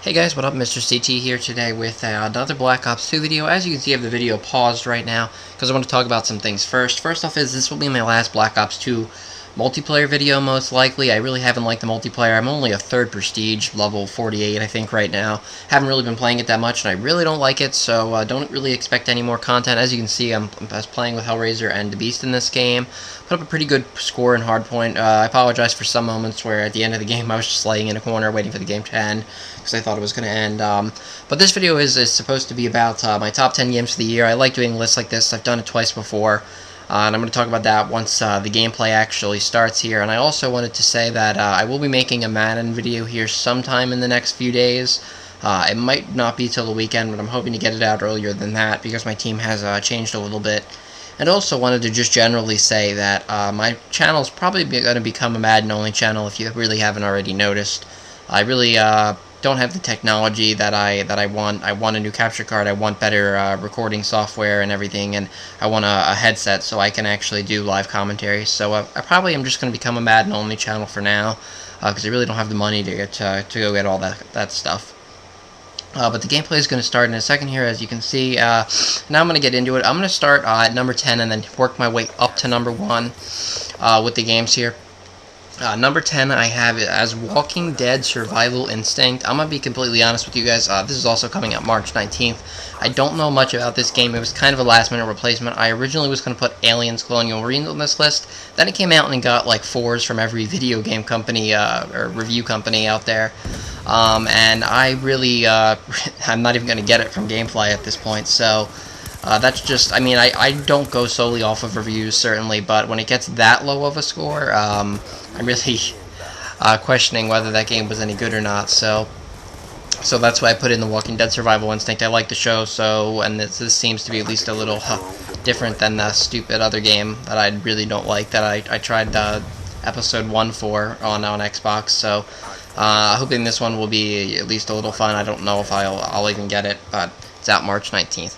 Hey guys, what up? Mr. CT here today with another Black Ops 2 video. As you can see, I have the video paused right now because I want to talk about some things first. First off this will be my last Black Ops 2 multiplayer video, most likely. I really haven't liked the multiplayer. I'm only a 3rd Prestige, level 48 I think right now. Haven't really been playing it that much, and I really don't like it, so don't really expect any more content. As you can see, I was playing with Hellraiser and the Beast in this game. Put up a pretty good score in Hardpoint. I apologize for some moments where at the end of the game I was just laying in a corner waiting for the game to end because I thought it was going to end. But this video is supposed to be about my top 10 games for the year. I like doing lists like this. I've done it twice before. And I'm going to talk about that once the gameplay actually starts here. And I also wanted to say that I will be making a Madden video here sometime in the next few days. It might not be till the weekend, but I'm hoping to get it out earlier than that because my team has changed a little bit. And also wanted to just generally say that my channel is probably going to become a Madden-only channel if you really haven't already noticed. I really don't have the technology that I want. I want a new capture card, I want better recording software and everything, and I want a headset so I can actually do live commentary. So I probably am just going to become a Madden-only channel for now, because I really don't have the money to go get all that stuff. But the gameplay is going to start in a second here, as you can see. Now I'm going to get into it. I'm going to start at number 10 and then work my way up to number 1 with the games here. Number 10 I have it as Walking Dead Survival Instinct. I'm going to be completely honest with you guys. This is also coming out March 19th. I don't know much about this game. It was kind of a last-minute replacement. I originally was going to put Aliens Colonial Marines on this list. Then it came out and got like 4s from every video game company or review company out there. And I really, I'm not even going to get it from Gamefly at this point. So that's just, I mean, I don't go solely off of reviews, certainly, but when it gets that low of a score, I'm really questioning whether that game was any good or not. So that's why I put in the Walking Dead Survival Instinct. I like the show, and this seems to be at least a little different than the stupid other game that I really don't like, that I tried episode 1 for on Xbox. So hoping this one will be at least a little fun. I don't know if I'll even get it, but it's out March 19th.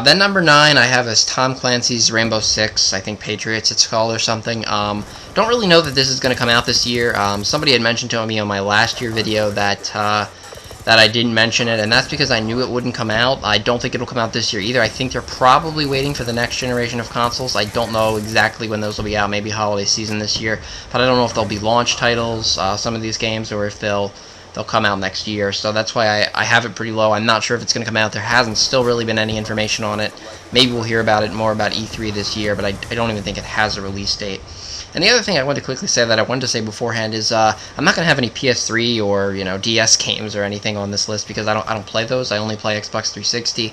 Then number 9 I have is Tom Clancy's Rainbow Six, I think Patriots it's called or something. Don't really know that this is going to come out this year. Somebody had mentioned to me on my last year video that I didn't mention it, and that's because I knew it wouldn't come out. I don't think it'll come out this year either. I think they're probably waiting for the next generation of consoles. I don't know exactly when those will be out, maybe holiday season this year, but I don't know if they'll be launch titles, some of these games, or if they'll come out next year. So that's why I have it pretty low. I'm not sure if it's going to come out. There hasn't still really been any information on it. Maybe we'll hear about it more about E3 this year, but I don't even think it has a release date. And the other thing I wanted to quickly say that I wanted to say beforehand is I'm not going to have any PS3 or DS games or anything on this list because I don't play those. I only play Xbox 360.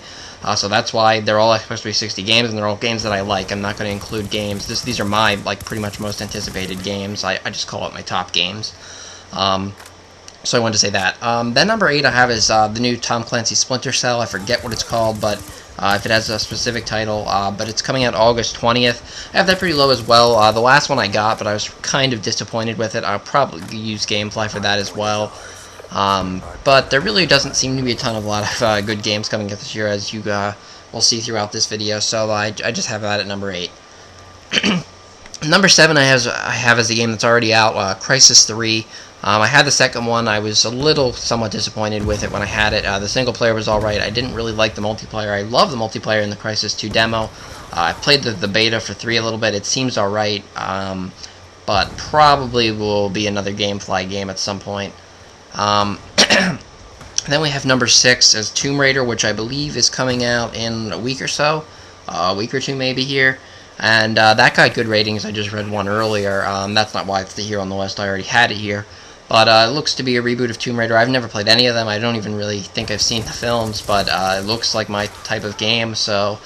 So that's why they're all Xbox 360 games, and they're all games that I like. I'm not going to include games. These are my pretty much most anticipated games. I just call it my top games. So I wanted to say that. Then number 8 I have is the new Tom Clancy Splinter Cell. I forget what it's called, but if it has a specific title, but it's coming out August 20th. I have that pretty low as well. The last one I got, but I was kind of disappointed with it. I'll probably use Gamefly for that as well. But there really doesn't seem to be a lot of good games coming out this year, as you will see throughout this video. So I just have that at number 8. Number 7 I have as a game that's already out, Crysis 3. I had the second one. I was somewhat disappointed with it when I had it. The single player was alright. I didn't really like the multiplayer. I love the multiplayer in the Crysis 2 demo. I played the beta for 3 a little bit. It seems alright, but probably will be another Gamefly game at some point. Then we have number 6 as Tomb Raider, which I believe is coming out in a week or so. A week or two maybe here. And that got good ratings. I just read one earlier. That's not why it's here on the list. I already had it here. But it looks to be a reboot of Tomb Raider. I've never played any of them. I don't even really think I've seen the films, but it looks like my type of game, so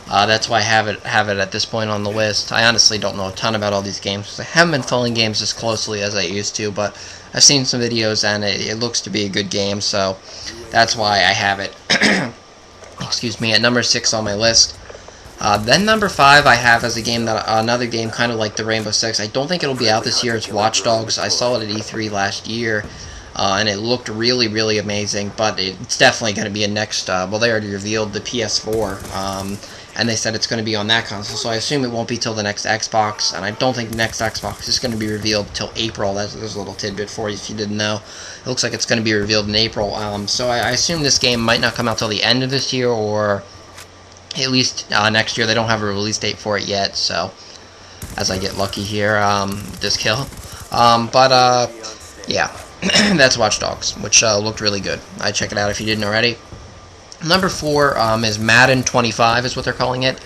that's why I have it at this point on the list. I honestly don't know a ton about all these games because I haven't been following games as closely as I used to, but I've seen some videos and it looks to be a good game, so that's why I have it. Excuse me, at number 6 on my list. Then number 5 I have as a game another game kind of like the Rainbow Six. I don't think it'll be out this year. It's Watch Dogs. I saw it at E3 last year. and it looked really, really amazing. But it's definitely going to be a next. Well, they already revealed the PS4, and they said it's going to be on that console. So I assume it won't be till the next Xbox, and I don't think the next Xbox is going to be revealed till April. There's a little tidbit for you if you didn't know. It looks like it's going to be revealed in April. So I assume this game might not come out till the end of this year, or at least next year. They don't have a release date for it yet. So as I get lucky here, with this kill. Yeah. That's Watch Dogs, which looked really good. I'd check it out if you didn't already. Number 4 is Madden 25 is what they're calling it,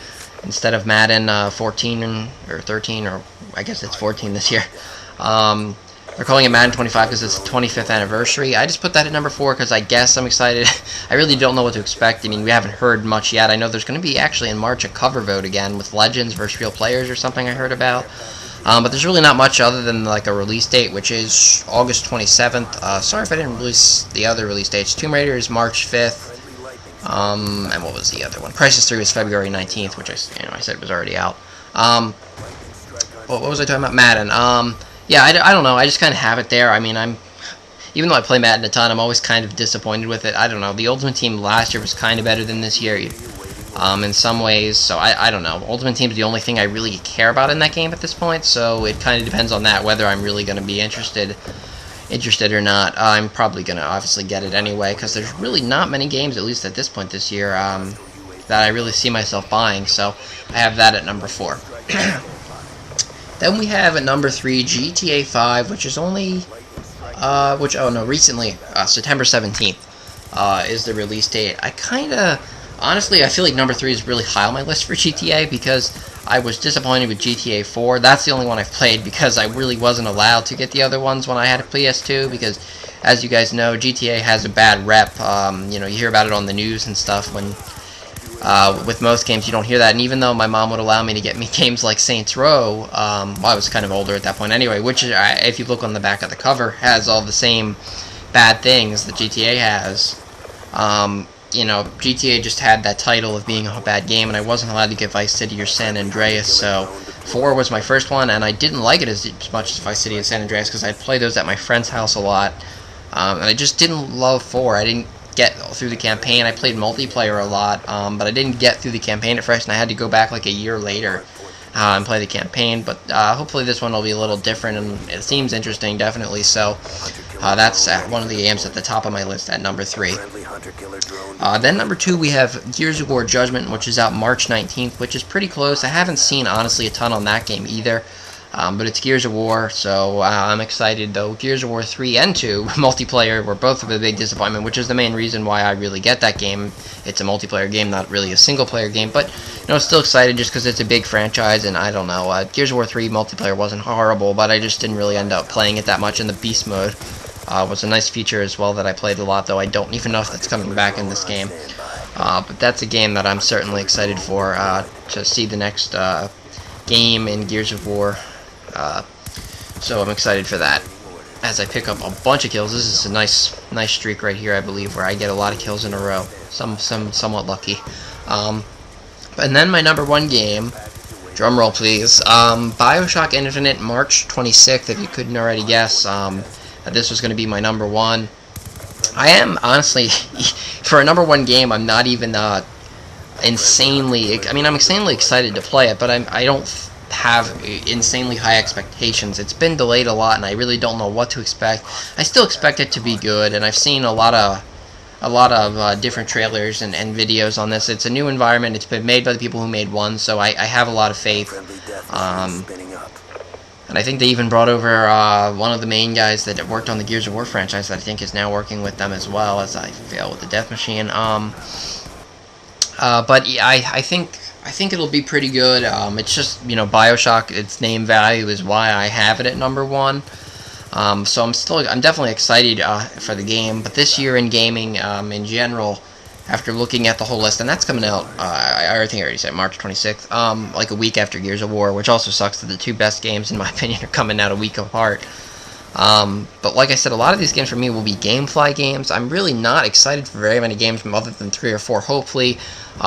instead of Madden 14 or 13, or I guess it's 14 this year. They're calling it Madden 25 because it's the 25th anniversary. I just put that at number 4 because I guess I'm excited. I really don't know what to expect. I mean, we haven't heard much yet. I know there's going to be actually in March a cover vote again with Legends versus Real Players or something I heard about. But there's really not much other than like a release date, which is August 27th. Sorry if I didn't release the other release dates. Tomb Raider is March 5th. And what was the other one? Crysis 3 was February 19th, which I said was already out. What was I talking about? Madden. Yeah, I don't know. I just kind of have it there. I mean, even though I play Madden a ton, I'm always kind of disappointed with it. I don't know. The Ultimate Team last year was kind of better than this year, in some ways. So I don't know. Ultimate Team is the only thing I really care about in that game at this point. So it kind of depends on that, whether I'm really going to be interested or not. I'm probably going to obviously get it anyway, because there's really not many games, at least at this point this year, that I really see myself buying. So I have that at number 4. Then we have at number 3 GTA 5, which is only recently, September 17th is the release date. Honestly, I feel like number 3 is really high on my list for GTA because I was disappointed with GTA 4. That's the only one I've played because I really wasn't allowed to get the other ones when I had a PS2 because, as you guys know, GTA has a bad rep. You hear about it on the news and stuff when with most games you don't hear that. And even though my mom would allow me to get me games like Saints Row, I was kind of older at that point anyway, which, if you look on the back of the cover, has all the same bad things that GTA has. GTA just had that title of being a bad game, and I wasn't allowed to get Vice City or San Andreas, so 4 was my first one, and I didn't like it as much as Vice City and San Andreas because I'd play those at my friend's house a lot, and I just didn't love 4. I didn't get through the campaign. I played multiplayer a lot, but I didn't get through the campaign at first, and I had to go back like a year later and play the campaign, but hopefully this one will be a little different, and it seems interesting, definitely, so that's one of the games at the top of my list at number 3. Then number 2 we have Gears of War Judgment, which is out March 19th, which is pretty close. I haven't seen, honestly, a ton on that game either, but it's Gears of War, so I'm excited, though. Gears of War 3 and 2, multiplayer, were both of a big disappointment, which is the main reason why I really get that game. It's a multiplayer game, not really a single-player game, but, still excited just because it's a big franchise, and I don't know, Gears of War 3 multiplayer wasn't horrible, but I just didn't really end up playing it that much in the Beast Mode. Was a nice feature as well that I played a lot, though I don't even know if that's coming back in this game. But that's a game that I'm certainly excited for, to see the next game in Gears of War. So I'm excited for that. As I pick up a bunch of kills, this is a nice streak right here, I believe, where I get a lot of kills in a row. Somewhat lucky. And then my number 1 game, drumroll please, BioShock Infinite, March 26th, if you couldn't already guess. This was going to be my number 1. I am, honestly, for a number 1 game, I'm not even I'm insanely excited to play it, but I don't have insanely high expectations. It's been delayed a lot, and I really don't know what to expect. I still expect it to be good, and I've seen a lot of different trailers and videos on this. It's a new environment. It's been made by the people who made 1, so I have a lot of faith. And I think they even brought over one of the main guys that worked on the Gears of War franchise that I think is now working with them as well, as I fail with the Death Machine. But yeah, I think it'll be pretty good. It's just, BioShock, its name value is why I have it at number 1. So I'm definitely excited for the game. But this year in gaming, in general, after looking at the whole list, and that's coming out, I think I already said March 26th, like a week after Gears of War, which also sucks that the 2 best games, in my opinion, are coming out a week apart. But like I said, a lot of these games for me will be GameFly games. I'm really not excited for very many games other than 3 or 4, hopefully.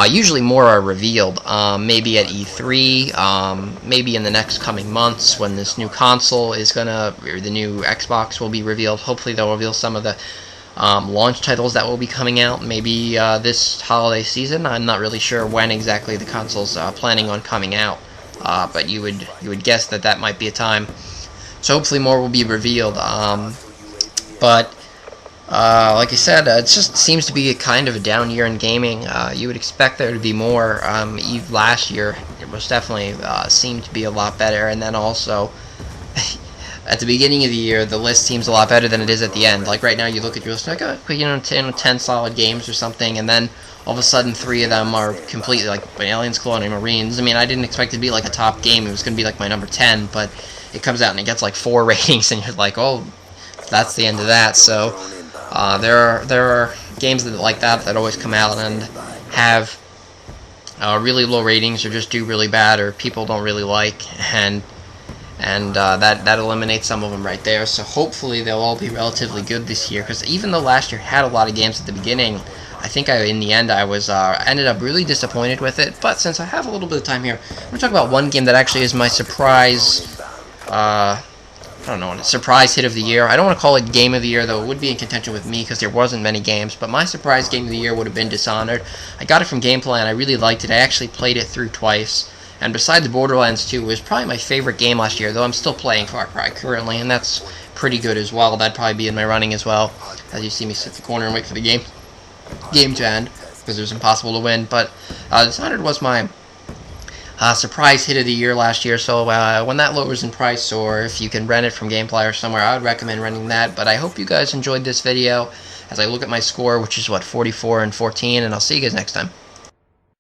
Usually more are revealed, maybe at E3, maybe in the next coming months when this new console is gonna, or the new Xbox will be revealed. Hopefully they'll reveal some of the launch titles that will be coming out, maybe this holiday season. I'm not really sure when exactly the console's planning on coming out, but you would guess that that might be a time. So hopefully more will be revealed. But like I said, it just seems to be a kind of a down year in gaming. You would expect there to be more. Last year, it was definitely seemed to be a lot better, and then also at the beginning of the year, the list seems a lot better than it is at the end. Like right now, you look at your list, like, 10 solid games or something, and then all of a sudden 3 of them are completely like Aliens Colonial Marines. I mean, I didn't expect it to be like a top game. It was going to be like my number 10, but it comes out and it gets like 4 ratings, and you're like, oh, that's the end of that. So there are games like that always come out and have really low ratings or just do really bad or people don't really like, and that eliminates some of them right there. So hopefully they'll all be relatively good this year, because even though last year had a lot of games at the beginning, I think in the end I was ended up really disappointed with it. But since I have a little bit of time here, I'm going to talk about one game that actually is my surprise, I don't know, surprise hit of the year. I don't want to call it game of the year, though it would be in contention with me because there wasn't many games, but my surprise game of the year would have been Dishonored. I got it from Gameplay and I really liked it. I actually played it through twice. And besides Borderlands 2, it was probably my favorite game last year, though I'm still playing Far Cry currently, and that's pretty good as well. That'd probably be in my running as well, as you see me sit in the corner and wait for the game to end, because it was impossible to win. But Dishonored was my surprise hit of the year last year, so when that lowers in price, or if you can rent it from Gameplay or somewhere, I would recommend renting that. But I hope you guys enjoyed this video as I look at my score, which is, 44 and 14, and I'll see you guys next time.